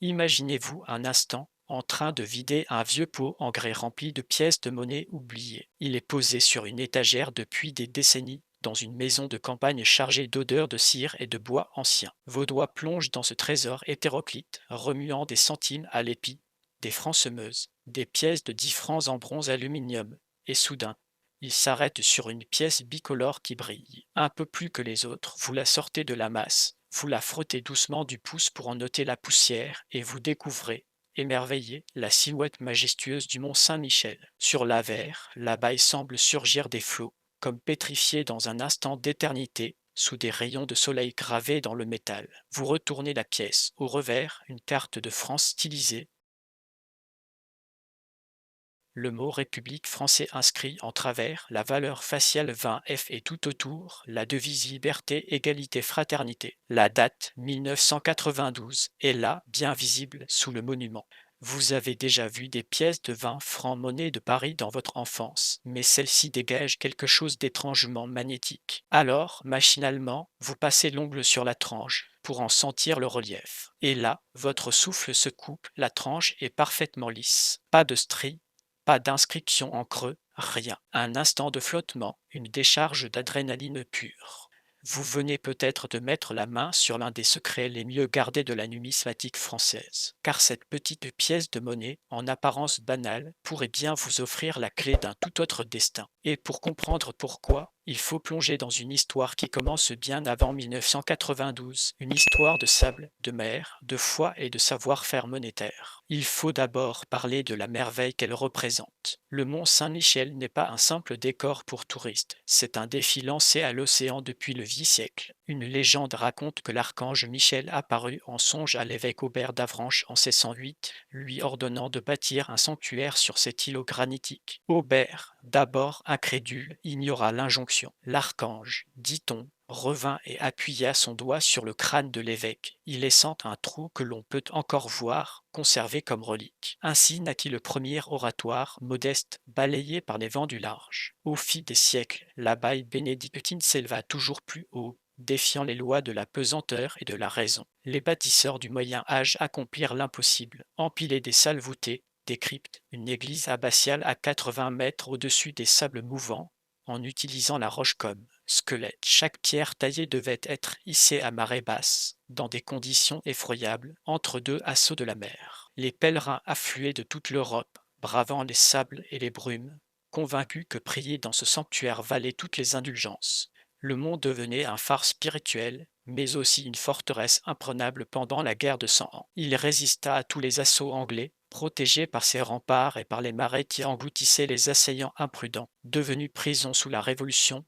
Imaginez-vous un instant en train de vider un vieux pot en grès rempli de pièces de monnaie oubliées. Il est posé sur une étagère depuis des décennies dans une maison de campagne chargée d'odeurs de cire et de bois ancien. Vos doigts plongent dans ce trésor hétéroclite, remuant des centimes à l'épi, des francs semeuses, des pièces de 10 francs en bronze aluminium, et soudain, il s'arrête sur une pièce bicolore qui brille. Un peu plus que les autres, vous la sortez de la masse, vous la frottez doucement du pouce pour en ôter la poussière, et vous découvrez, émerveillé, la silhouette majestueuse du mont Saint-Michel. Sur l'avers, la baille semble surgir des flots, comme pétrifiée dans un instant d'éternité, sous des rayons de soleil gravés dans le métal. Vous retournez la pièce. Au revers, une carte de France stylisée, le mot République français inscrit en travers, la valeur faciale 20F et tout autour, la devise liberté, égalité, fraternité. La date 1992 est là, bien visible, sous le monument. Vous avez déjà vu des pièces de 20 francs monnaie de Paris dans votre enfance, mais celle-ci dégage quelque chose d'étrangement magnétique. Alors, machinalement, vous passez l'ongle sur la tranche pour en sentir le relief. Et là, votre souffle se coupe, la tranche est parfaitement lisse. Pas de stries, pas d'inscription en creux, rien. Un instant de flottement, une décharge d'adrénaline pure. Vous venez peut-être de mettre la main sur l'un des secrets les mieux gardés de la numismatique française, car cette petite pièce de monnaie, en apparence banale, pourrait bien vous offrir la clé d'un tout autre destin. Et pour comprendre pourquoi, il faut plonger dans une histoire qui commence bien avant 1992, une histoire de sable, de mer, de foi et de savoir-faire monétaire. Il faut d'abord parler de la merveille qu'elle représente. Le mont Saint-Michel n'est pas un simple décor pour touristes, c'est un défi lancé à l'océan depuis le vieux siècle. Une légende raconte que l'archange Michel apparut en songe à l'évêque Aubert d'Avranches en 1608, lui ordonnant de bâtir un sanctuaire sur cet îlot granitique. Aubert, d'abord incrédule, ignora l'injonction. L'archange, dit-on, revint et appuya son doigt sur le crâne de l'évêque, y laissant un trou que l'on peut encore voir, conservé comme relique. Ainsi naquit le premier oratoire, modeste, balayé par les vents du large. Au fil des siècles, l'abeille bénédictine s'éleva toujours plus haut, défiant les lois de la pesanteur et de la raison. Les bâtisseurs du Moyen Âge accomplirent l'impossible, empiler des salles voûtées, des cryptes, une église abbatiale à 80 mètres au-dessus des sables mouvants, en utilisant la roche comme squelette. Chaque pierre taillée devait être hissée à marée basse, dans des conditions effroyables, entre deux assauts de la mer. Les pèlerins affluaient de toute l'Europe, bravant les sables et les brumes, convaincus que prier dans ce sanctuaire valait toutes les indulgences. Le mont devenait un phare spirituel, mais aussi une forteresse imprenable pendant la guerre de Cent Ans. Il résista à tous les assauts anglais, protégé par ses remparts et par les marais qui engloutissaient les assaillants imprudents. Devenu prison sous la Révolution,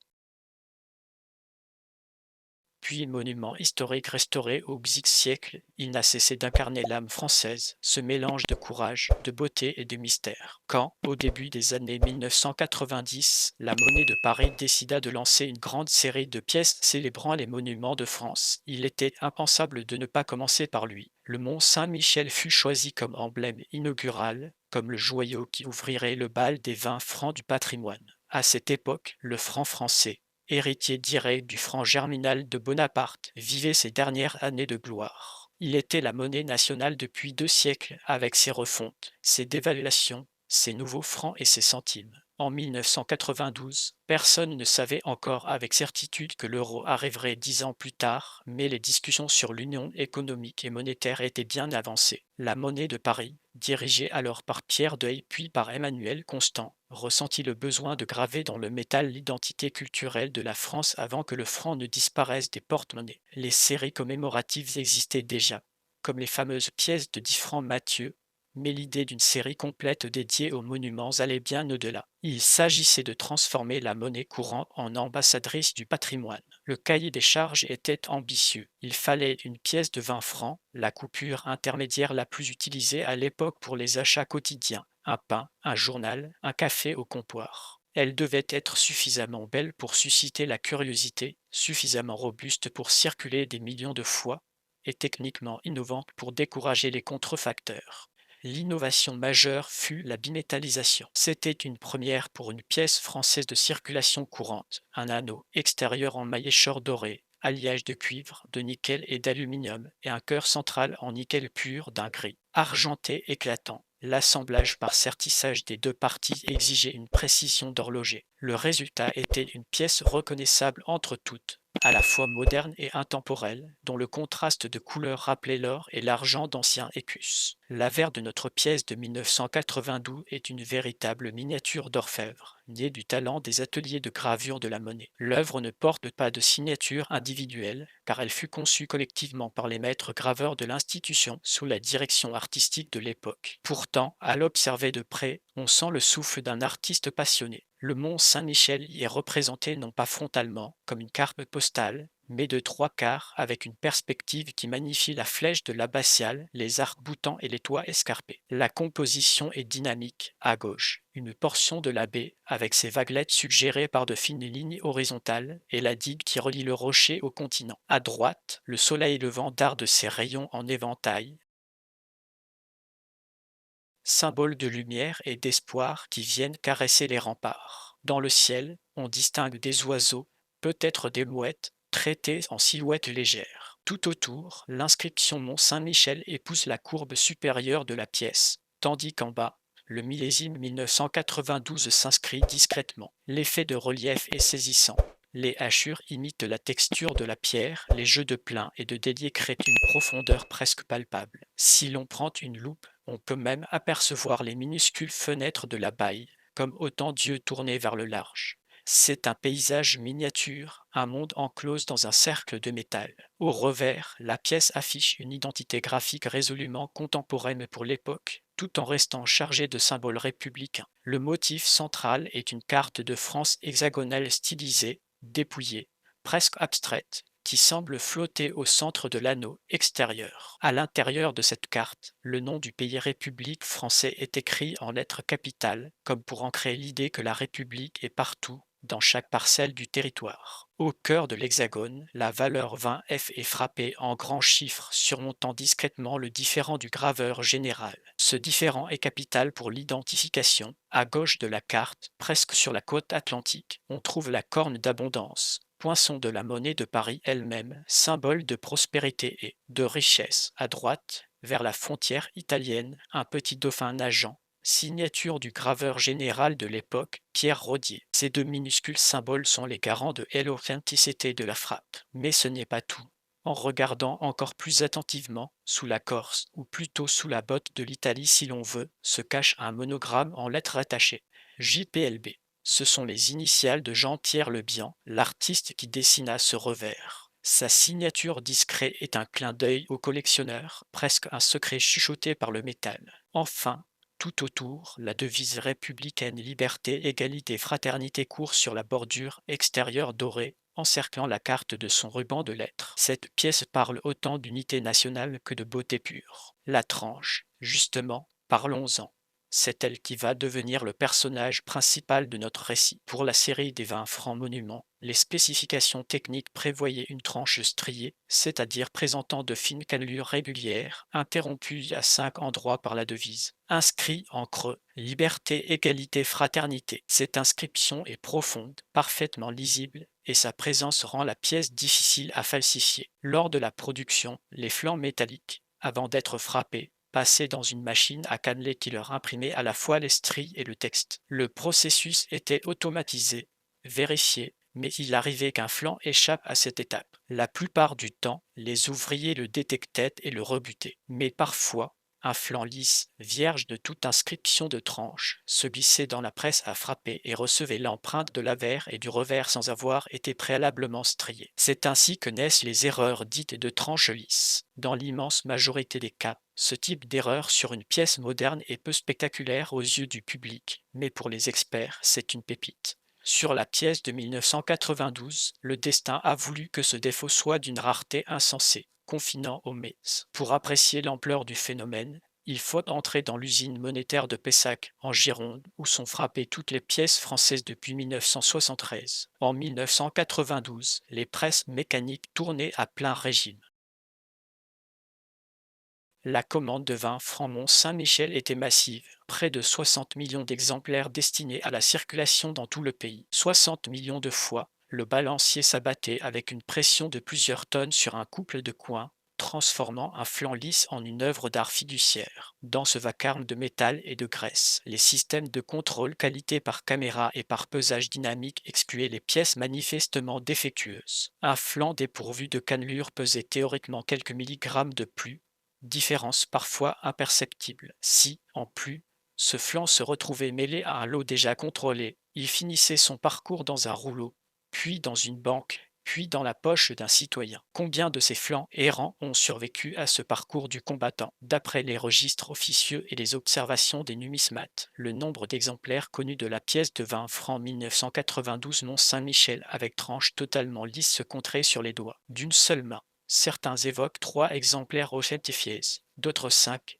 puis monument historique restauré au XIIe siècle, il n'a cessé d'incarner l'âme française, ce mélange de courage, de beauté et de mystère. Quand, au début des années 1990, la Monnaie de Paris décida de lancer une grande série de pièces célébrant les monuments de France, il était impensable de ne pas commencer par lui. Le mont Saint-Michel fut choisi comme emblème inaugural, comme le joyau qui ouvrirait le bal des 20 francs du patrimoine. À cette époque, le franc français, héritier direct du franc germinal de Bonaparte, vivait ses dernières années de gloire. Il était la monnaie nationale depuis 2 siècles avec ses refontes, ses dévaluations, ses nouveaux francs et ses centimes. En 1992, personne ne savait encore avec certitude que l'euro arriverait 10 ans plus tard, mais les discussions sur l'union économique et monétaire étaient bien avancées. La monnaie de Paris, dirigée alors par Pierre Deuil puis par Emmanuel Constant, ressentit le besoin de graver dans le métal l'identité culturelle de la France avant que le franc ne disparaisse des porte-monnaies. Les séries commémoratives existaient déjà, comme les fameuses pièces de 10 francs Mathieu, mais l'idée d'une série complète dédiée aux monuments allait bien au-delà. Il s'agissait de transformer la monnaie courante en ambassadrice du patrimoine. Le cahier des charges était ambitieux. Il fallait une pièce de 20 francs, la coupure intermédiaire la plus utilisée à l'époque pour les achats quotidiens, un pain, un journal, un café au comptoir. Elle devait être suffisamment belle pour susciter la curiosité, suffisamment robuste pour circuler des millions de fois, et techniquement innovante pour décourager les contrefacteurs. L'innovation majeure fut la bimétallisation. C'était une première pour une pièce française de circulation courante, un anneau extérieur en maillechort doré, alliage de cuivre, de nickel et d'aluminium, et un cœur central en nickel pur d'un gris argenté éclatant. L'assemblage par sertissage des deux parties exigeait une précision d'horloger. Le résultat était une pièce reconnaissable entre toutes, à la fois moderne et intemporelle, dont le contraste de couleurs rappelait l'or et l'argent d'anciens écus. L'avers de notre pièce de 1992 est une véritable miniature d'orfèvre, née du talent des ateliers de gravure de la Monnaie. L'œuvre ne porte pas de signature individuelle, car elle fut conçue collectivement par les maîtres graveurs de l'institution sous la direction artistique de l'époque. Pourtant, à l'observer de près, on sent le souffle d'un artiste passionné. Le mont Saint-Michel y est représenté non pas frontalement, comme une carte postale, mais de trois quarts avec une perspective qui magnifie la flèche de l'abbatiale, les arcs-boutants et les toits escarpés. La composition est dynamique, à gauche, une portion de la baie avec ses vaguelettes suggérées par de fines lignes horizontales et la digue qui relie le rocher au continent. À droite, le soleil levant darde ses rayons en éventail, symbole de lumière et d'espoir qui viennent caresser les remparts. Dans le ciel, on distingue des oiseaux, peut-être des mouettes, traités en silhouette légère. Tout autour, l'inscription Mont Saint-Michel épouse la courbe supérieure de la pièce, tandis qu'en bas, le millésime 1992 s'inscrit discrètement. L'effet de relief est saisissant. Les hachures imitent la texture de la pierre, les jeux de plein et de déliés créent une profondeur presque palpable. Si l'on prend une loupe, on peut même apercevoir les minuscules fenêtres de la baille, comme autant d'yeux tournés vers le large. C'est un paysage miniature, un monde enclose dans un cercle de métal. Au revers, la pièce affiche une identité graphique résolument contemporaine pour l'époque, tout en restant chargée de symboles républicains. Le motif central est une carte de France hexagonale stylisée, dépouillée, presque abstraite, qui semble flotter au centre de l'anneau extérieur. À l'intérieur de cette carte, le nom du pays République français est écrit en lettres capitales, comme pour ancrer l'idée que la République est partout, dans chaque parcelle du territoire. Au cœur de l'hexagone, la valeur 20F est frappée en grands chiffres surmontant discrètement le différent du graveur général. Ce différent est capital pour l'identification. À gauche de la carte, presque sur la côte atlantique, on trouve la corne d'abondance, poinçon de la monnaie de Paris elle-même, symbole de prospérité et de richesse. À droite, vers la frontière italienne, un petit dauphin nageant, signature du graveur général de l'époque, Pierre Rodier. Ces deux minuscules symboles sont les garants de l'authenticité de la frappe. Mais ce n'est pas tout. En regardant encore plus attentivement, sous la Corse, ou plutôt sous la botte de l'Italie si l'on veut, se cache un monogramme en lettres attachées. JPLB. Ce sont les initiales de Jean-Pierre Le Bihan, l'artiste qui dessina ce revers. Sa signature discrète est un clin d'œil au collectionneur, presque un secret chuchoté par le métal. Enfin, tout autour, la devise républicaine liberté, égalité, fraternité court sur la bordure extérieure dorée, encerclant la carte de son ruban de lettres. Cette pièce parle autant d'unité nationale que de beauté pure. La tranche, justement, parlons-en. C'est elle qui va devenir le personnage principal de notre récit. Pour la série des 20 francs monuments, les spécifications techniques prévoyaient une tranche striée, c'est-à-dire présentant de fines cannelures régulières, interrompues à 5 endroits par la devise. Inscrit en creux, liberté, égalité, fraternité. Cette inscription est profonde, parfaitement lisible, et sa présence rend la pièce difficile à falsifier. Lors de la production, les flancs métalliques, avant d'être frappés, passaient dans une machine à cannelés qui leur imprimait à la fois les stries et le texte. Le processus était automatisé, vérifié, mais il arrivait qu'un flanc échappe à cette étape. La plupart du temps, les ouvriers le détectaient et le rebutaient. Mais parfois, un flanc lisse, vierge de toute inscription de tranche, se glissait dans la presse à frapper et recevait l'empreinte de l'avers et du revers sans avoir été préalablement strié. C'est ainsi que naissent les erreurs dites de tranche lisse. Dans l'immense majorité des cas, ce type d'erreur sur une pièce moderne est peu spectaculaire aux yeux du public, mais pour les experts, c'est une pépite. Sur la pièce de 1992, le destin a voulu que ce défaut soit d'une rareté insensée, confinant au MES. Pour apprécier l'ampleur du phénomène, il faut entrer dans l'usine monétaire de Pessac, en Gironde, où sont frappées toutes les pièces françaises depuis 1973. En 1992, les presses mécaniques tournaient à plein régime. La commande de 20 francs Mont Saint-Michel était massive, près de 60 millions d'exemplaires destinés à la circulation dans tout le pays. 60 millions de fois, Le balancier s'abattait avec une pression de plusieurs tonnes sur un couple de coins, transformant un flanc lisse en une œuvre d'art fiduciaire. Dans ce vacarme de métal et de graisse, les systèmes de contrôle qualité par caméra et par pesage dynamique excluaient les pièces manifestement défectueuses. Un flanc dépourvu de cannelure pesait théoriquement quelques milligrammes de plus, différence parfois imperceptible. Si, en plus, ce flanc se retrouvait mêlé à un lot déjà contrôlé, il finissait son parcours dans un rouleau, puis dans une banque, puis dans la poche d'un citoyen. Combien de ces flancs errants ont survécu à ce parcours du combattant? D'après les registres officieux et les observations des numismates, le nombre d'exemplaires connus de la pièce de 20 francs 1992 Mont-Saint-Michel avec tranche totalement lisse se compterait sur les doigts d'une seule main. Certains évoquent 3 exemplaires authentifiés, d'autres 5,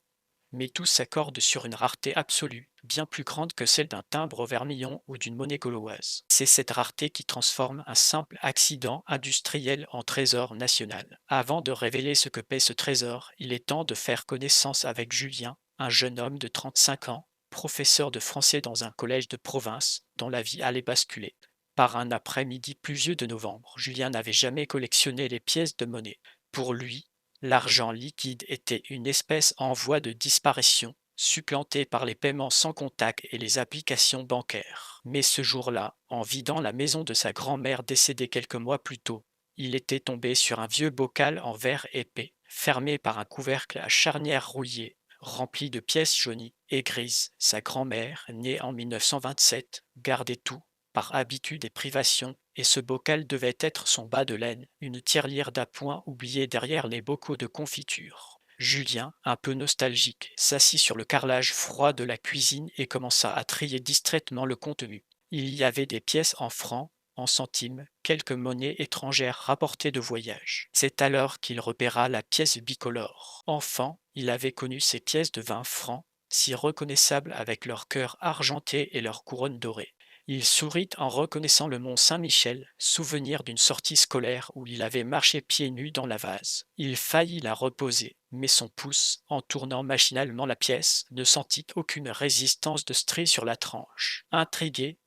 mais tous s'accordent sur une rareté absolue, bien plus grande que celle d'un timbre au vermillon ou d'une monnaie gauloise. C'est cette rareté qui transforme un simple accident industriel en trésor national. Avant de révéler ce que paie ce trésor, il est temps de faire connaissance avec Julien, un jeune homme de 35 ans, professeur de français dans un collège de province, dont la vie allait basculer. Par un après-midi pluvieux de novembre, Julien n'avait jamais collectionné les pièces de monnaie. Pour lui, l'argent liquide était une espèce en voie de disparition, supplantée par les paiements sans contact et les applications bancaires. Mais ce jour-là, en vidant la maison de sa grand-mère décédée quelques mois plus tôt, il était tombé sur un vieux bocal en verre épais, fermé par un couvercle à charnière rouillée, rempli de pièces jaunies et grises. Sa grand-mère, née en 1927, gardait tout, par habitude et privation, et ce bocal devait être son bas de laine, une tirelire d'appoint oubliée derrière les bocaux de confiture. Julien, un peu nostalgique, s'assit sur le carrelage froid de la cuisine et commença à trier distraitement le contenu. Il y avait des pièces en francs, en centimes, quelques monnaies étrangères rapportées de voyage. C'est alors qu'il repéra la pièce bicolore. Enfant, il avait connu ces pièces de 20 francs, si reconnaissables avec leur cœur argenté et leur couronne dorée. Il sourit en reconnaissant le mont Saint-Michel, souvenir d'une sortie scolaire où il avait marché pieds nus dans la vase. Il faillit la reposer, mais son pouce, en tournant machinalement la pièce, ne sentit aucune résistance de strie sur la tranche. Intrigué,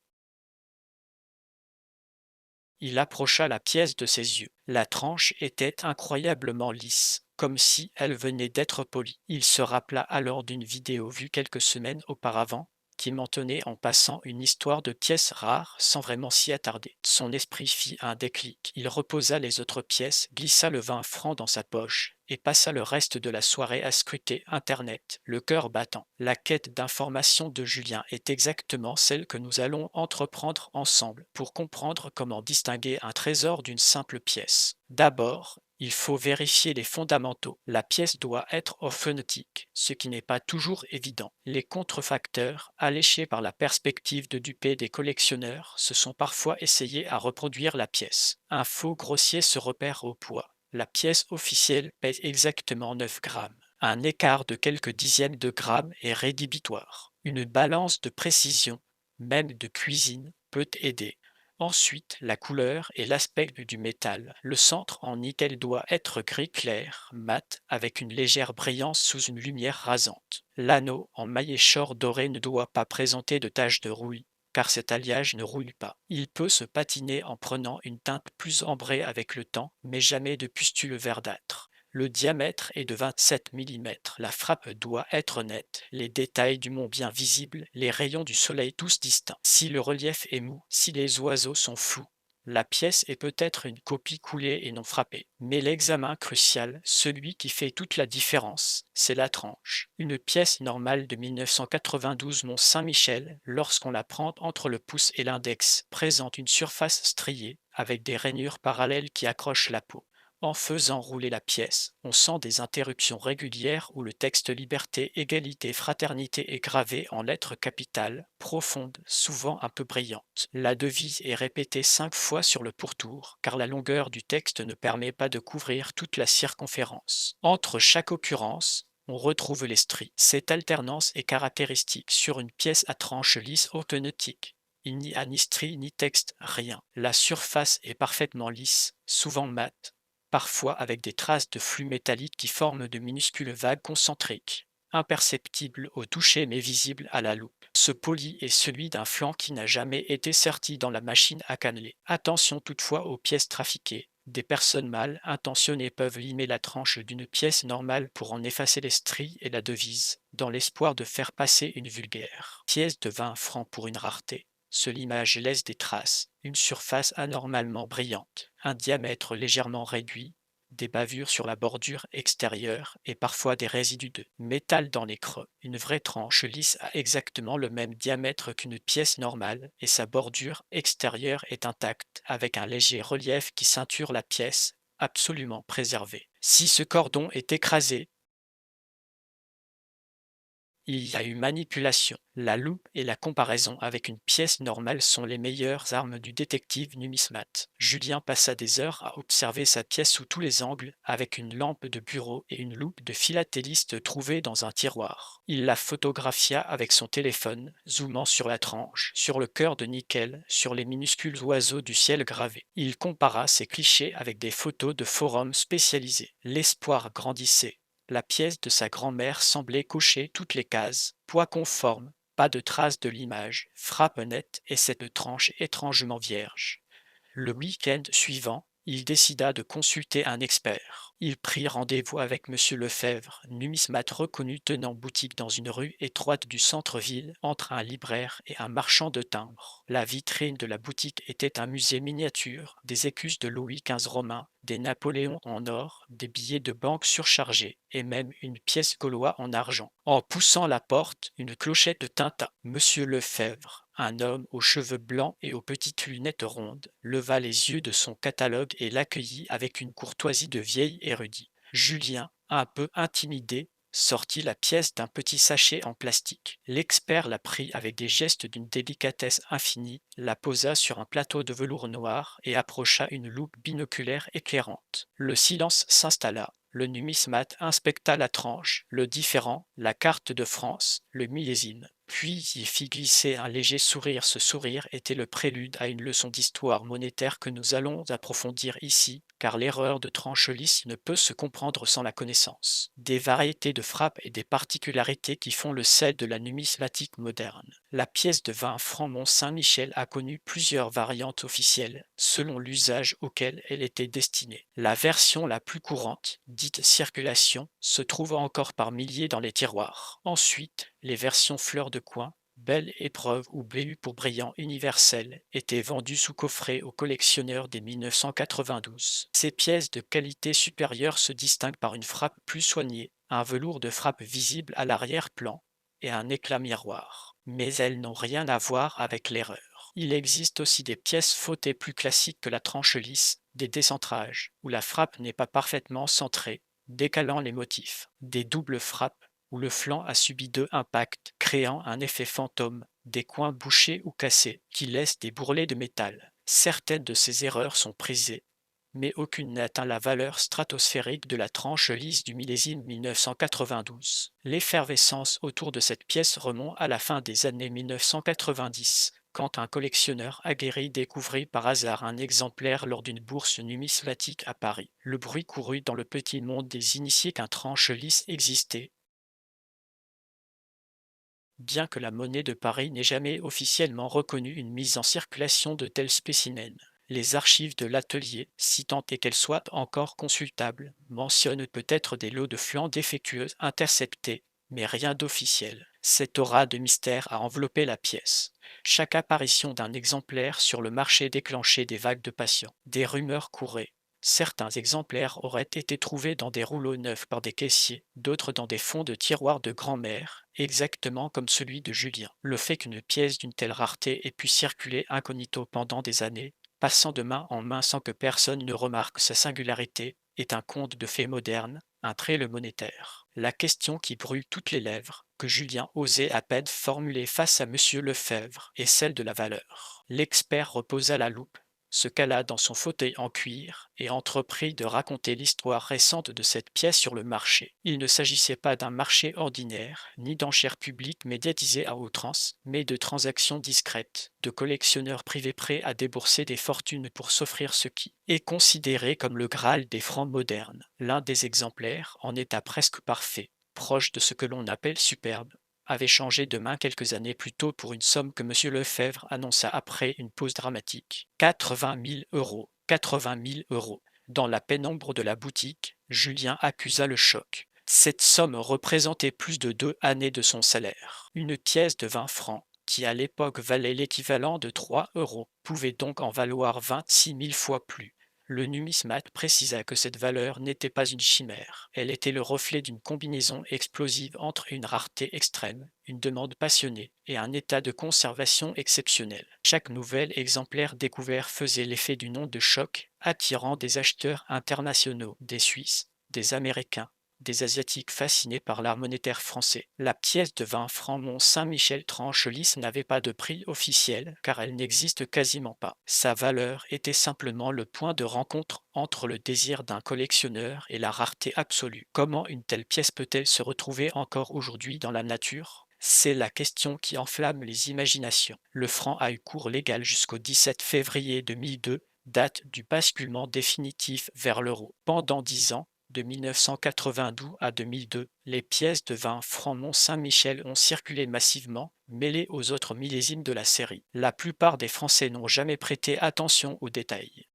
il approcha la pièce de ses yeux. La tranche était incroyablement lisse, comme si elle venait d'être polie. Il se rappela alors d'une vidéo vue quelques semaines auparavant, qui mentionné en passant une histoire de pièces rares sans vraiment s'y attarder. Son esprit fit un déclic. Il reposa les autres pièces, glissa le 20 francs dans sa poche et passa le reste de la soirée à scruter Internet, le cœur battant. La quête d'information de Julien est exactement celle que nous allons entreprendre ensemble pour comprendre comment distinguer un trésor d'une simple pièce. D'abord, il faut vérifier les fondamentaux. La pièce doit être orphonétique, ce qui n'est pas toujours évident. Les contrefacteurs, alléchés par la perspective de duper des collectionneurs, se sont parfois essayés à reproduire la pièce. Un faux grossier se repère au poids. La pièce officielle pèse exactement 9 grammes. Un écart de quelques dixièmes de grammes est rédhibitoire. Une balance de précision, même de cuisine, peut aider. Ensuite, la couleur et l'aspect du métal. Le centre en nickel doit être gris clair, mat, avec une légère brillance sous une lumière rasante. L'anneau en maillet-short doré ne doit pas présenter de taches de rouille, car cet alliage ne rouille pas. Il peut se patiner en prenant une teinte plus ambrée avec le temps, mais jamais de pustules verdâtres. Le diamètre est de 27 mm. La frappe doit être nette, les détails du mont bien visibles, les rayons du soleil tous distincts. Si le relief est mou, si les oiseaux sont flous, la pièce est peut-être une copie coulée et non frappée. Mais l'examen crucial, celui qui fait toute la différence, c'est la tranche. Une pièce normale de 1992 Mont Saint-Michel, lorsqu'on la prend entre le pouce et l'index, présente une surface striée avec des rainures parallèles qui accrochent la peau. En faisant rouler la pièce, on sent des interruptions régulières où le texte liberté, égalité, fraternité est gravé en lettres capitales, profondes, souvent un peu brillantes. La devise est répétée 5 fois sur le pourtour, car la longueur du texte ne permet pas de couvrir toute la circonférence. Entre chaque occurrence, on retrouve les stries. Cette alternance est caractéristique sur une pièce à tranche lisse orthonétique. Il n'y a ni stries ni texte, rien. La surface est parfaitement lisse, souvent mate, parfois avec des traces de flux métalliques qui forment de minuscules vagues concentriques. imperceptible au toucher mais visible à la loupe. Ce poli est celui d'un flanc qui n'a jamais été serti dans la machine à canneler. Attention toutefois aux pièces trafiquées. Des personnes mal intentionnées peuvent limer la tranche d'une pièce normale pour en effacer les stries et la devise, dans l'espoir de faire passer une vulgaire pièce de 20 francs pour une rareté. Ce limage laisse des traces, une surface anormalement brillante, un diamètre légèrement réduit, des bavures sur la bordure extérieure et parfois des résidus de métal dans les creux. Une vraie tranche lisse a exactement le même diamètre qu'une pièce normale et sa bordure extérieure est intacte avec un léger relief qui ceinture la pièce, absolument préservée. Si ce cordon est écrasé, il y a eu manipulation. La loupe et la comparaison avec une pièce normale sont les meilleures armes du détective numismate. Julien passa des heures à observer sa pièce sous tous les angles, avec une lampe de bureau et une loupe de philatéliste trouvée dans un tiroir. Il la photographia avec son téléphone, zoomant sur la tranche, sur le cœur de nickel, sur les minuscules oiseaux du ciel gravés. Il compara ces clichés avec des photos de forums spécialisés. L'espoir grandissait. La pièce de sa grand-mère semblait cocher toutes les cases. Poids conforme, pas de trace de l'image, frappe nette et cette tranche étrangement vierge. Le week-end suivant, il décida de consulter un expert. Il prit rendez-vous avec M. Lefebvre, numismate reconnu tenant boutique dans une rue étroite du centre-ville entre un libraire et un marchand de timbres. La vitrine de la boutique était un musée miniature, des écus de Louis XV romain, des Napoléons en or, des billets de banque surchargés et même une pièce gaulois en argent. En poussant la porte, une clochette tinta. Monsieur Lefebvre, un homme aux cheveux blancs et aux petites lunettes rondes, leva les yeux de son catalogue et l'accueillit avec une courtoisie de vieil érudit. Julien, un peu intimidé, sortit la pièce d'un petit sachet en plastique. L'expert la prit avec des gestes d'une délicatesse infinie, la posa sur un plateau de velours noir et approcha une loupe binoculaire éclairante. Le silence s'installa. Le numismate inspecta la tranche, le différend, la carte de France, le millésime. Puis il fit glisser un léger sourire. Ce sourire était le prélude à une leçon d'histoire monétaire que nous allons approfondir ici, car l'erreur de tranche lisse ne peut se comprendre sans la connaissance des variétés de frappe et des particularités qui font le sel de la numismatique moderne. La pièce de 20 francs Mont-Saint-Michel a connu plusieurs variantes officielles, selon l'usage auquel elle était destinée. La version la plus courante, dite circulation, se trouve encore par milliers dans les tiroirs. Ensuite, les versions fleurs de coin, belle épreuve ou BU pour brillant universel, étaient vendues sous coffret aux collectionneurs dès 1992. Ces pièces de qualité supérieure se distinguent par une frappe plus soignée, un velours de frappe visible à l'arrière-plan et un éclat miroir. Mais elles n'ont rien à voir avec l'erreur. Il existe aussi des pièces fautées plus classiques que la tranche lisse, des décentrages, où la frappe n'est pas parfaitement centrée, décalant les motifs, des doubles frappes, où le flanc a subi 2 impacts, créant un effet fantôme, des coins bouchés ou cassés, qui laissent des bourrelets de métal. Certaines de ces erreurs sont prisées, mais aucune n'atteint la valeur stratosphérique de la tranche lisse du millésime 1992. L'effervescence autour de cette pièce remonte à la fin des années 1990, quand un collectionneur aguerri découvrit par hasard un exemplaire lors d'une bourse numismatique à Paris. Le bruit courut dans le petit monde des initiés qu'un tranche lisse existait, bien que la monnaie de Paris n'ait jamais officiellement reconnu une mise en circulation de tels spécimens. Les archives de l'atelier, si tant est qu'elles soient encore consultables, mentionnent peut-être des lots de flancs défectueux interceptés, mais rien d'officiel. Cette aura de mystère a enveloppé la pièce. Chaque apparition d'un exemplaire sur le marché déclenchait des vagues de passion. Des rumeurs couraient. Certains exemplaires auraient été trouvés dans des rouleaux neufs par des caissiers, d'autres dans des fonds de tiroirs de grand-mère, exactement comme celui de Julien. Le fait qu'une pièce d'une telle rareté ait pu circuler incognito pendant des années, passant de main en main sans que personne ne remarque sa singularité, est un conte de fées moderne, un trait monétaire. La question qui brûle toutes les lèvres, que Julien osait à peine formuler face à M. Lefebvre, est celle de la valeur. L'expert reposa la loupe, se cala dans son fauteuil en cuir et entreprit de raconter l'histoire récente de cette pièce sur le marché. Il ne s'agissait pas d'un marché ordinaire, ni d'enchères publiques médiatisées à outrance, mais de transactions discrètes, de collectionneurs privés prêts à débourser des fortunes pour s'offrir ce qui est considéré comme le Graal des francs modernes. L'un des exemplaires, en état presque parfait, proche de ce que l'on appelle superbe, avait changé de main quelques années plus tôt pour une somme que M. Lefebvre annonça après une pause dramatique. 80 000 euros. 80 000 euros. Dans la pénombre de la boutique, Julien accusa le choc. Cette somme représentait plus de 2 années de son salaire. Une pièce de 20 francs, qui à l'époque valait l'équivalent de 3 euros, pouvait donc en valoir 26 000 fois plus. Le numismate précisa que cette valeur n'était pas une chimère, elle était le reflet d'une combinaison explosive entre une rareté extrême, une demande passionnée et un état de conservation exceptionnel. Chaque nouvel exemplaire découvert faisait l'effet d'une onde de choc, attirant des acheteurs internationaux, des Suisses, des Américains, des Asiatiques fascinés par l'art monétaire français. La pièce de 20 francs Mont-Saint-Michel tranche lisse n'avait pas de prix officiel car elle n'existe quasiment pas. Sa valeur était simplement le point de rencontre entre le désir d'un collectionneur et la rareté absolue. Comment une telle pièce peut-elle se retrouver encore aujourd'hui dans la nature ? C'est la question qui enflamme les imaginations. Le franc a eu cours légal jusqu'au 17 février 2002, date du basculement définitif vers l'euro. Pendant 10 ans, de 1992 à 2002, les pièces de 20 francs Mont-Saint-Michel ont circulé massivement, mêlées aux autres millésimes de la série. La plupart des Français n'ont jamais prêté attention aux détails.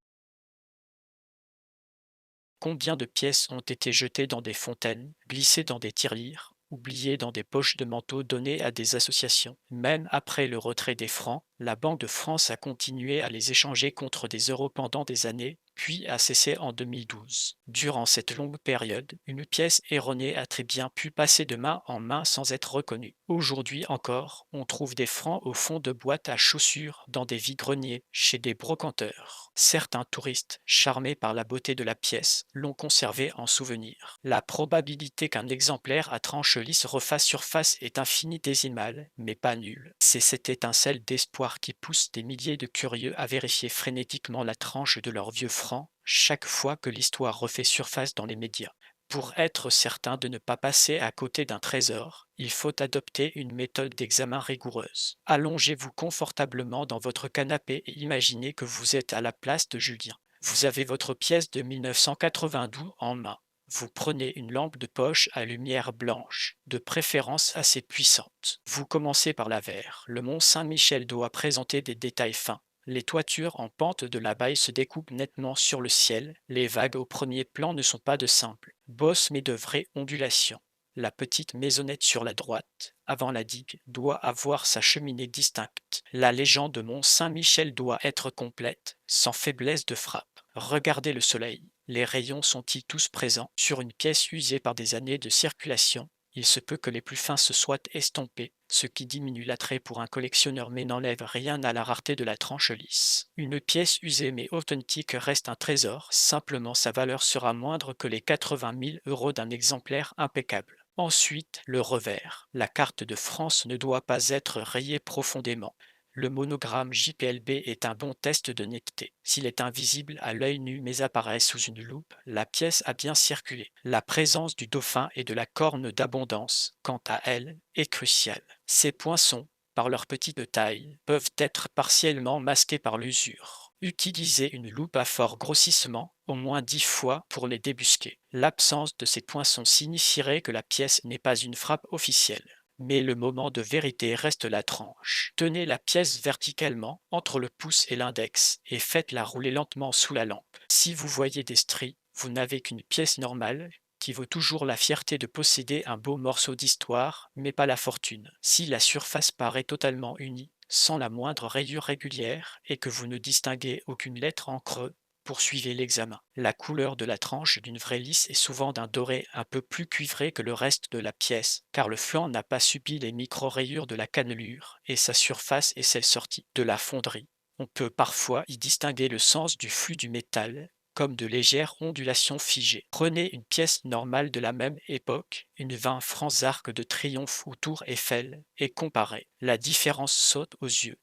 Combien de pièces ont été jetées dans des fontaines, glissées dans des tirelires, oubliées dans des poches de manteaux données à des associations? Même après le retrait des francs, la Banque de France a continué à les échanger contre des euros pendant des années, puis a cessé en 2012. Durant cette longue période, une pièce erronée a très bien pu passer de main en main sans être reconnue. Aujourd'hui encore, on trouve des francs au fond de boîtes à chaussures, dans des vide-greniers, chez des brocanteurs. Certains touristes, charmés par la beauté de la pièce, l'ont conservé en souvenir. La probabilité qu'un exemplaire à tranche lisse refasse surface est infinitésimale, mais pas nulle. C'est cette étincelle d'espoir qui pousse des milliers de curieux à vérifier frénétiquement la tranche de leur vieux franc chaque fois que l'histoire refait surface dans les médias. Pour être certain de ne pas passer à côté d'un trésor, il faut adopter une méthode d'examen rigoureuse. Allongez-vous confortablement dans votre canapé et imaginez que vous êtes à la place de Julien. Vous avez votre pièce de 1992 en main. Vous prenez une lampe de poche à lumière blanche, de préférence assez puissante. Vous commencez par la verre. Le Mont Saint-Michel doit présenter des détails fins. Les toitures en pente de la baille se découpent nettement sur le ciel. Les vagues au premier plan ne sont pas de simples bosses mais de vraies ondulations. La petite maisonnette sur la droite, avant la digue, doit avoir sa cheminée distincte. La légende de Mont Saint-Michel doit être complète, sans faiblesse de frappe. Regardez le soleil. Les rayons sont-ils tous présents sur une pièce usée par des années de circulation? Il se peut que les plus fins se soient estompés, ce qui diminue l'attrait pour un collectionneur mais n'enlève rien à la rareté de la tranche lisse. Une pièce usée mais authentique reste un trésor, simplement sa valeur sera moindre que les 80 000 euros d'un exemplaire impeccable. Ensuite, le revers. La carte de France ne doit pas être rayée profondément. Le monogramme JPLB est un bon test de netteté. S'il est invisible à l'œil nu mais apparaît sous une loupe, la pièce a bien circulé. La présence du dauphin et de la corne d'abondance, quant à elle, est cruciale. Ces poinçons, par leur petite taille, peuvent être partiellement masqués par l'usure. Utilisez une loupe à fort grossissement, au moins 10 fois, pour les débusquer. L'absence de ces poinçons signifierait que la pièce n'est pas une frappe officielle. Mais le moment de vérité reste la tranche. Tenez la pièce verticalement entre le pouce et l'index et faites-la rouler lentement sous la lampe. Si vous voyez des stries, vous n'avez qu'une pièce normale qui vaut toujours la fierté de posséder un beau morceau d'histoire, mais pas la fortune. Si la surface paraît totalement unie, sans la moindre rayure régulière, et que vous ne distinguez aucune lettre en creux, poursuivez l'examen. La couleur de la tranche d'une vraie lisse est souvent d'un doré un peu plus cuivré que le reste de la pièce, car le flanc n'a pas subi les micro-rayures de la cannelure, et sa surface est celle sortie de la fonderie. On peut parfois y distinguer le sens du flux du métal, comme de légères ondulations figées. Prenez une pièce normale de la même époque, une 20 francs Arc de Triomphe ou Tour Eiffel, et comparez. La différence saute aux yeux.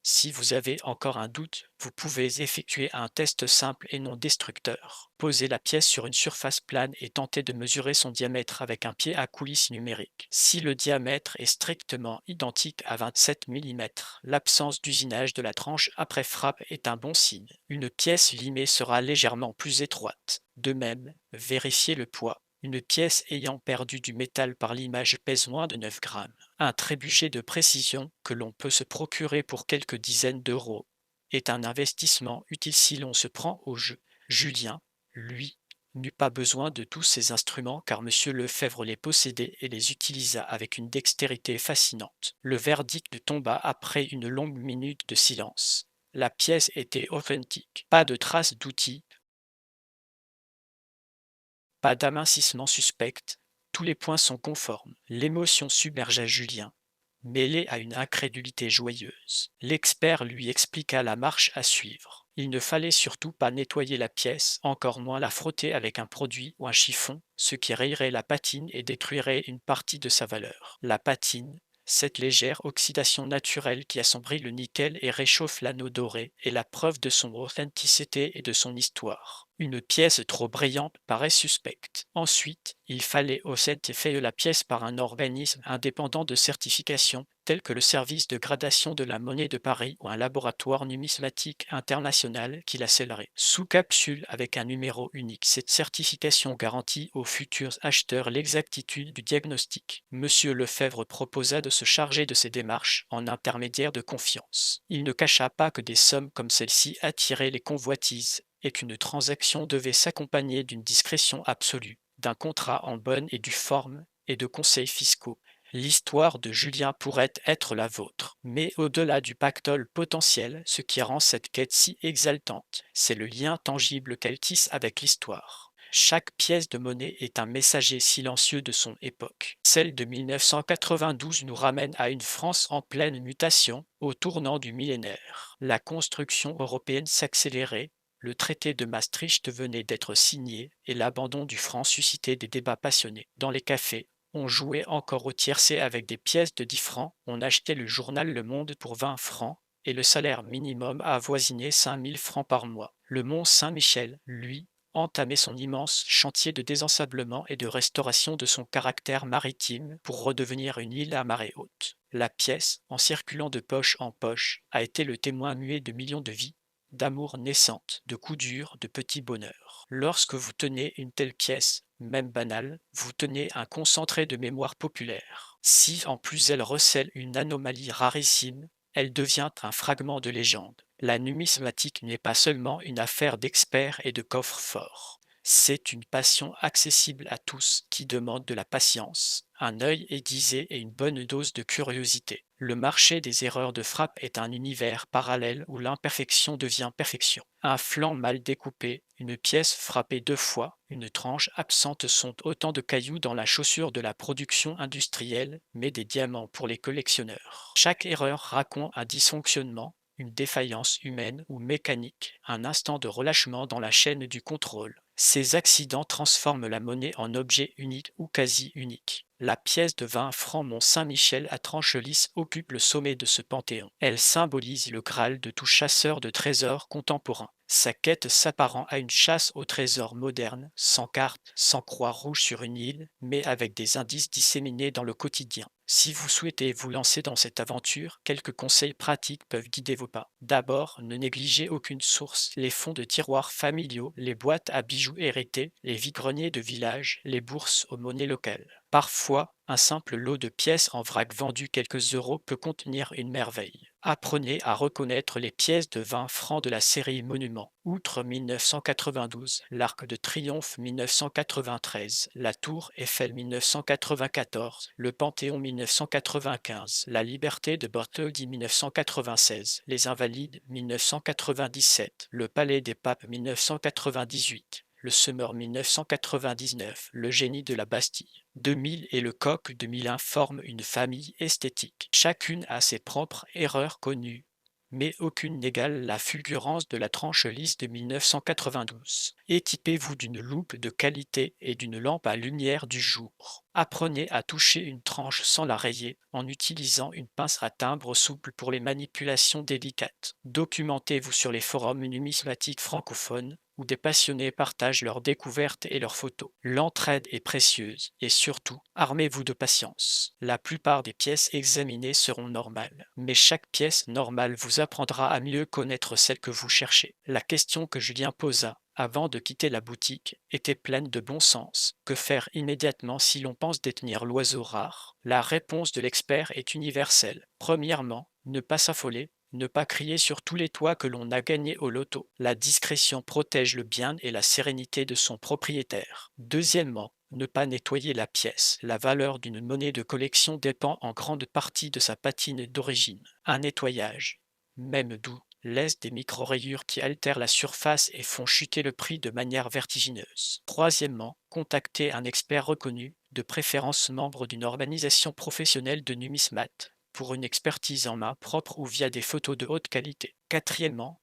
Si vous avez encore un doute, vous pouvez effectuer un test simple et non destructeur. Posez la pièce sur une surface plane et tentez de mesurer son diamètre avec un pied à coulisse numérique. Si le diamètre est strictement identique à 27 mm, l'absence d'usinage de la tranche après frappe est un bon signe. Une pièce limée sera légèrement plus étroite. De même, vérifiez le poids. Une pièce ayant perdu du métal par limage pèse moins de 9 grammes. Un trébuchet de précision que l'on peut se procurer pour quelques dizaines d'euros est un investissement utile si l'on se prend au jeu. Julien, lui, n'eut pas besoin de tous ces instruments car M. Lefebvre les possédait et les utilisa avec une dextérité fascinante. Le verdict tomba après une longue minute de silence. La pièce était authentique. Pas de traces d'outils, pas d'amincissement suspect. Tous les points sont conformes. L'émotion submergea Julien, mêlée à une incrédulité joyeuse. L'expert lui expliqua la marche à suivre. Il ne fallait surtout pas nettoyer la pièce, encore moins la frotter avec un produit ou un chiffon, ce qui rayerait la patine et détruirait une partie de sa valeur. La patine, cette légère oxydation naturelle qui assombrit le nickel et réchauffe l'anneau doré, est la preuve de son authenticité et de son histoire. Une pièce trop brillante paraît suspecte. Ensuite, il fallait aussi faire la pièce par un organisme indépendant de certification, tel que le service de gradation de la monnaie de Paris ou un laboratoire numismatique international qui la scellerait. Sous capsule avec un numéro unique, cette certification garantit aux futurs acheteurs l'exactitude du diagnostic. Monsieur Lefebvre proposa de se charger de ces démarches en intermédiaire de confiance. Il ne cacha pas que des sommes comme celle-ci attiraient les convoitises et qu'une transaction devait s'accompagner d'une discrétion absolue, d'un contrat en bonne et due forme et de conseils fiscaux. L'histoire de Julien pourrait être la vôtre. Mais au-delà du pactole potentiel, ce qui rend cette quête si exaltante, c'est le lien tangible qu'elle tisse avec l'histoire. Chaque pièce de monnaie est un messager silencieux de son époque. Celle de 1992 nous ramène à une France en pleine mutation, au tournant du millénaire. La construction européenne s'accélérait, le traité de Maastricht venait d'être signé et l'abandon du franc suscitait des débats passionnés. Dans les cafés, on jouait encore au tiercé avec des pièces de 10 francs, on achetait le journal Le Monde pour 20 francs, et le salaire minimum avoisinait 5000 francs par mois. Le Mont Saint-Michel, lui, entamait son immense chantier de désensablement et de restauration de son caractère maritime pour redevenir une île à marée haute. La pièce, en circulant de poche en poche, a été le témoin muet de millions de vies, d'amour naissantes, de coups durs, de petits bonheurs. Lorsque vous tenez une telle pièce, même banale, vous tenez un concentré de mémoire populaire. Si en plus elle recèle une anomalie rarissime, elle devient un fragment de légende. La numismatique n'est pas seulement une affaire d'experts et de coffres forts. C'est une passion accessible à tous qui demande de la patience, un œil aiguisé et une bonne dose de curiosité. Le marché des erreurs de frappe est un univers parallèle où l'imperfection devient perfection. Un flanc mal découpé, une pièce frappée 2 fois, une tranche absente sont autant de cailloux dans la chaussure de la production industrielle, mais des diamants pour les collectionneurs. Chaque erreur raconte un dysfonctionnement, une défaillance humaine ou mécanique, un instant de relâchement dans la chaîne du contrôle. Ces accidents transforment la monnaie en objet unique ou quasi unique. La pièce de 20 francs Mont-Saint-Michel à tranche lisse occupe le sommet de ce panthéon. Elle symbolise le Graal de tout chasseur de trésors contemporain. Sa quête s'apparent à une chasse au trésor moderne, sans carte, sans croix rouge sur une île, mais avec des indices disséminés dans le quotidien. Si vous souhaitez vous lancer dans cette aventure, quelques conseils pratiques peuvent guider vos pas. D'abord, ne négligez aucune source. Les fonds de tiroirs familiaux, les boîtes à bijoux hérités, les vide-greniers de village, les bourses aux monnaies locales. Parfois, un simple lot de pièces en vrac vendu quelques euros peut contenir une merveille. Apprenez à reconnaître les pièces de 20 francs de la série Monument. Outre 1992, l'Arc de Triomphe 1993, la Tour Eiffel 1994, le Panthéon 1995, la Liberté de Bartholdi 1996, les Invalides 1997, le Palais des Papes 1998. Le Summer 1999, le génie de la Bastille. 2000 et le coq 2001 forment une famille esthétique. Chacune a ses propres erreurs connues, mais aucune n'égale la fulgurance de la tranche lisse de 1992. Équipez-vous d'une loupe de qualité et d'une lampe à lumière du jour. Apprenez à toucher une tranche sans la rayer en utilisant une pince à timbre souple pour les manipulations délicates. Documentez-vous sur les forums numismatiques francophones où des passionnés partagent leurs découvertes et leurs photos. L'entraide est précieuse et surtout, armez-vous de patience. La plupart des pièces examinées seront normales, mais chaque pièce normale vous apprendra à mieux connaître celle que vous cherchez. La question que Julien posa, avant de quitter la boutique, était pleine de bon sens. Que faire immédiatement si l'on pense détenir l'oiseau rare? La réponse de l'expert est universelle. Premièrement, ne pas s'affoler, ne pas crier sur tous les toits que l'on a gagné au loto. La discrétion protège le bien et la sérénité de son propriétaire. Deuxièmement, ne pas nettoyer la pièce. La valeur d'une monnaie de collection dépend en grande partie de sa patine d'origine. Un nettoyage, même doux, laisse des micro-rayures qui altèrent la surface et font chuter le prix de manière vertigineuse. Troisièmement, contactez un expert reconnu, de préférence membre d'une organisation professionnelle de numismates, pour une expertise en main propre ou via des photos de haute qualité. Quatrièmement,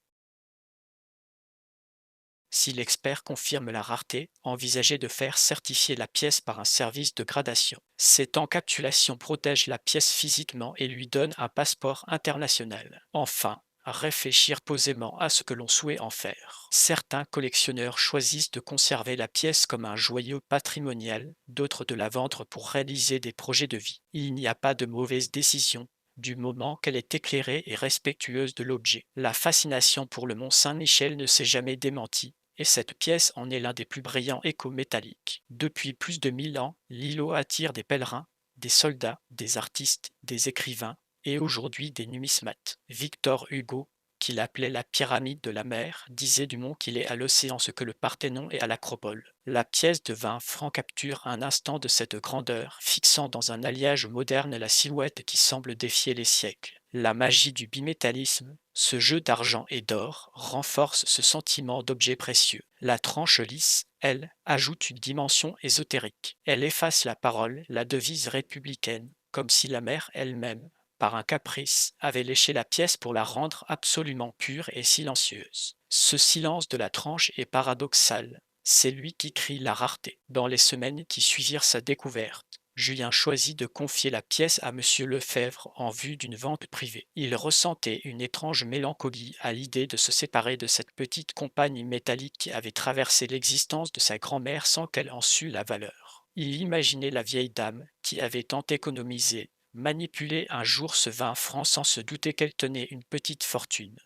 si l'expert confirme la rareté, envisagez de faire certifier la pièce par un service de gradation. Cette encapsulation protège la pièce physiquement et lui donne un passeport international. Enfin, réfléchir posément à ce que l'on souhaite en faire. Certains collectionneurs choisissent de conserver la pièce comme un joyau patrimonial, d'autres de la vendre pour réaliser des projets de vie. Il n'y a pas de mauvaise décision du moment qu'elle est éclairée et respectueuse de l'objet. La fascination pour le Mont Saint-Michel ne s'est jamais démentie, et cette pièce en est l'un des plus brillants échos métalliques. Depuis plus de 1000 ans, l'îlot attire des pèlerins, des soldats, des artistes, des écrivains, et aujourd'hui des numismates. Victor Hugo, qu'il appelait la pyramide de la mer, disait du mont qu'il est à l'océan ce que le Parthénon est à l'Acropole. La pièce de 20 francs capture un instant de cette grandeur, fixant dans un alliage moderne la silhouette qui semble défier les siècles. La magie du bimétallisme, ce jeu d'argent et d'or, renforce ce sentiment d'objet précieux. La tranche lisse, elle, ajoute une dimension ésotérique. Elle efface la parole, la devise républicaine, comme si la mer elle-même, par un caprice, avait léché la pièce pour la rendre absolument pure et silencieuse. Ce silence de la tranche est paradoxal. C'est lui qui crie la rareté. Dans les semaines qui suivirent sa découverte, Julien choisit de confier la pièce à monsieur Lefebvre en vue d'une vente privée. Il ressentait une étrange mélancolie à l'idée de se séparer de cette petite compagne métallique qui avait traversé l'existence de sa grand-mère sans qu'elle en sût la valeur. Il imaginait la vieille dame qui avait tant économisé, manipuler un jour ce 20 francs sans se douter qu'elle tenait une petite fortune.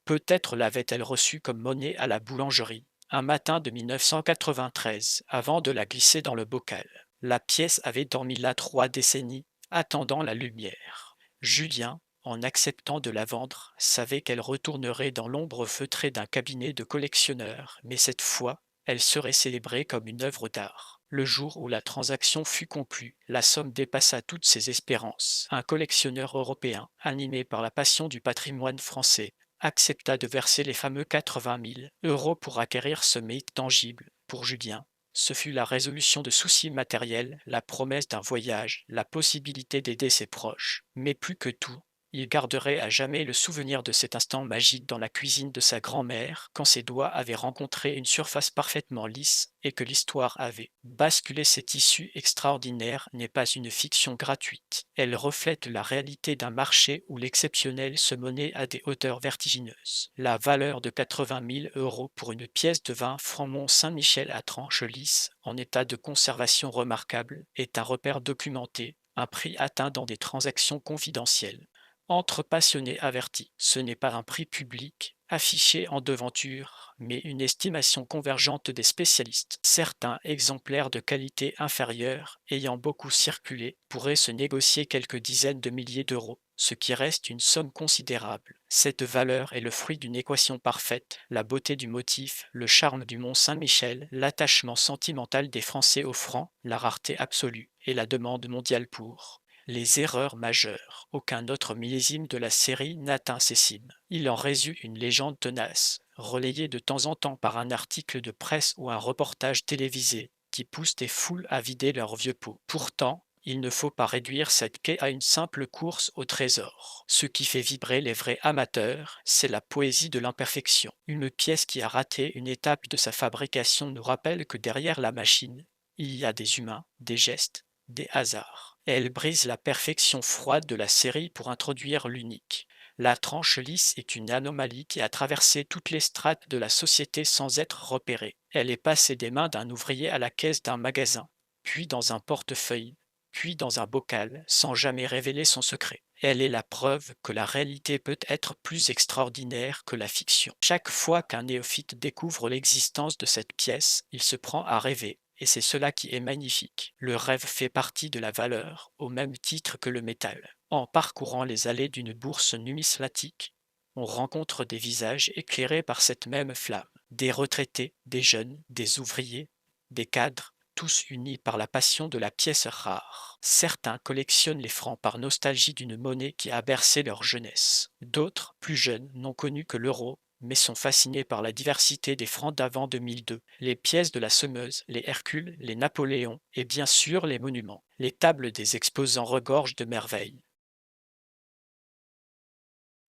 Peut-être l'avait-elle reçue comme monnaie à la boulangerie, un matin de 1993, avant de la glisser dans le bocal. La pièce avait dormi là 3 décennies, attendant la lumière. Julien, en acceptant de la vendre, savait qu'elle retournerait dans l'ombre feutrée d'un cabinet de collectionneur, mais cette fois, elle serait célébrée comme une œuvre d'art. Le jour où la transaction fut conclue, la somme dépassa toutes ses espérances. Un collectionneur européen, animé par la passion du patrimoine français, accepta de verser les fameux 80 000 euros pour acquérir ce mérite tangible. Pour Julien, ce fut la résolution de soucis matériels, la promesse d'un voyage, la possibilité d'aider ses proches. Mais plus que tout, il garderait à jamais le souvenir de cet instant magique dans la cuisine de sa grand-mère, quand ses doigts avaient rencontré une surface parfaitement lisse et que l'histoire avait basculé. Cet issue extraordinaire n'est pas une fiction gratuite. Elle reflète la réalité d'un marché où l'exceptionnel se monnaie à des hauteurs vertigineuses. La valeur de 80 000 euros pour une pièce de 20 francs Mont Saint-Michel à tranche lisse, en état de conservation remarquable, est un repère documenté, un prix atteint dans des transactions confidentielles. Entre passionnés avertis, ce n'est pas un prix public affiché en devanture, mais une estimation convergente des spécialistes. Certains exemplaires de qualité inférieure, ayant beaucoup circulé, pourraient se négocier quelques dizaines de milliers d'euros, ce qui reste une somme considérable. Cette valeur est le fruit d'une équation parfaite, la beauté du motif, le charme du Mont Saint-Michel, l'attachement sentimental des Français au franc, la rareté absolue et la demande mondiale pour. Les erreurs majeures. Aucun autre millésime de la série n'atteint ces cimes. Il en résulte une légende tenace, relayée de temps en temps par un article de presse ou un reportage télévisé, qui pousse des foules à vider leurs vieux pots. Pourtant, il ne faut pas réduire cette quête à une simple course au trésor. Ce qui fait vibrer les vrais amateurs, c'est la poésie de l'imperfection. Une pièce qui a raté une étape de sa fabrication nous rappelle que derrière la machine, il y a des humains, des gestes, des hasards. Elle brise la perfection froide de la série pour introduire l'unique. La tranche lisse est une anomalie qui a traversé toutes les strates de la société sans être repérée. Elle est passée des mains d'un ouvrier à la caisse d'un magasin, puis dans un portefeuille, puis dans un bocal, sans jamais révéler son secret. Elle est la preuve que la réalité peut être plus extraordinaire que la fiction. Chaque fois qu'un néophyte découvre l'existence de cette pièce, il se prend à rêver, et c'est cela qui est magnifique. Le rêve fait partie de la valeur, au même titre que le métal. En parcourant les allées d'une bourse numismatique, on rencontre des visages éclairés par cette même flamme. Des retraités, des jeunes, des ouvriers, des cadres, tous unis par la passion de la pièce rare. Certains collectionnent les francs par nostalgie d'une monnaie qui a bercé leur jeunesse. D'autres, plus jeunes, n'ont connu que l'euro, mais sont fascinés par la diversité des francs d'avant 2002, les pièces de la Semeuse, les Hercules, les Napoléons et bien sûr les monuments. Les tables des exposants regorgent de merveilles.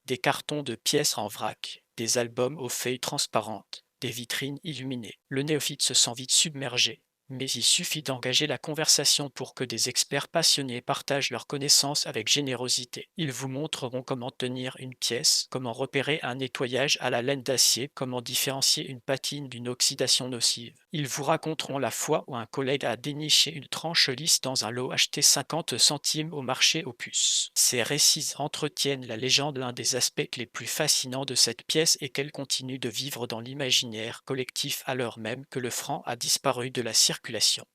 Des cartons de pièces en vrac, des albums aux feuilles transparentes, des vitrines illuminées. Le néophyte se sent vite submergé, mais il suffit d'engager la conversation pour que des experts passionnés partagent leurs connaissances avec générosité. Ils vous montreront comment tenir une pièce, comment repérer un nettoyage à la laine d'acier, comment différencier une patine d'une oxydation nocive. Ils vous raconteront la fois où un collègue a déniché une tranche lisse dans un lot acheté 50 centimes au marché aux puces. Ces récits entretiennent la légende. L'un des aspects les plus fascinants de cette pièce est qu'elle continue de vivre dans l'imaginaire collectif alors même que le franc a disparu de la circulation.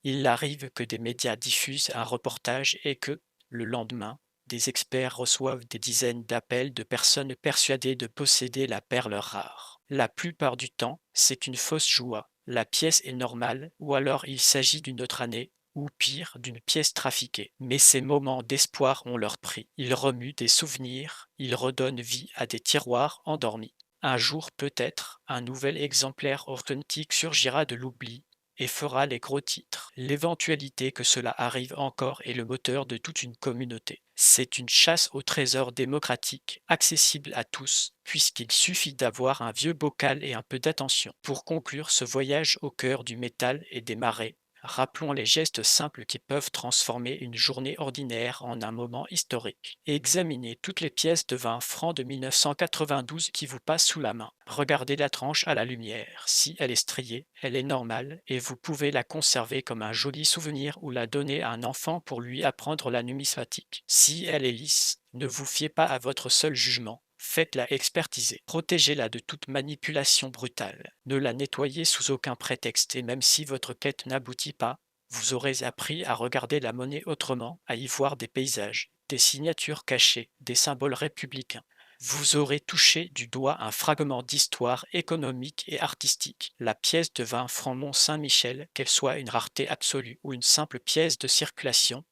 Il arrive que des médias diffusent un reportage et que, le lendemain, des experts reçoivent des dizaines d'appels de personnes persuadées de posséder la perle rare. La plupart du temps, c'est une fausse joie. La pièce est normale, ou alors il s'agit d'une autre année, ou pire, d'une pièce trafiquée. Mais ces moments d'espoir ont leur prix. Ils remuent des souvenirs, ils redonnent vie à des tiroirs endormis. Un jour peut-être, un nouvel exemplaire authentique surgira de l'oubli et fera les gros titres. L'éventualité que cela arrive encore est le moteur de toute une communauté. C'est une chasse au trésor démocratique, accessible à tous, puisqu'il suffit d'avoir un vieux bocal et un peu d'attention. Pour conclure ce voyage au cœur du métal et des marais, rappelons les gestes simples qui peuvent transformer une journée ordinaire en un moment historique. Et examinez toutes les pièces de 20 francs de 1992 qui vous passent sous la main. Regardez la tranche à la lumière. Si elle est striée, elle est normale et vous pouvez la conserver comme un joli souvenir ou la donner à un enfant pour lui apprendre la numismatique. Si elle est lisse, ne vous fiez pas à votre seul jugement. Faites-la expertiser. Protégez-la de toute manipulation brutale. Ne la nettoyez sous aucun prétexte et même si votre quête n'aboutit pas, vous aurez appris à regarder la monnaie autrement, à y voir des paysages, des signatures cachées, des symboles républicains. Vous aurez touché du doigt un fragment d'histoire économique et artistique. La pièce de 20 francs Mont-Saint-Michel, qu'elle soit une rareté absolue ou une simple pièce de circulation,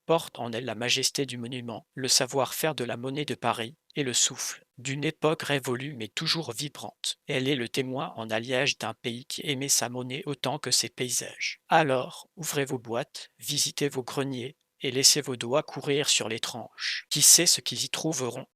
porte en elle la majesté du monument, le savoir-faire de la monnaie de Paris et le souffle d'une époque révolue mais toujours vibrante. Elle est le témoin en alliage d'un pays qui aimait sa monnaie autant que ses paysages. Alors, ouvrez vos boîtes, visitez vos greniers et laissez vos doigts courir sur les tranches. Qui sait ce qu'ils y trouveront?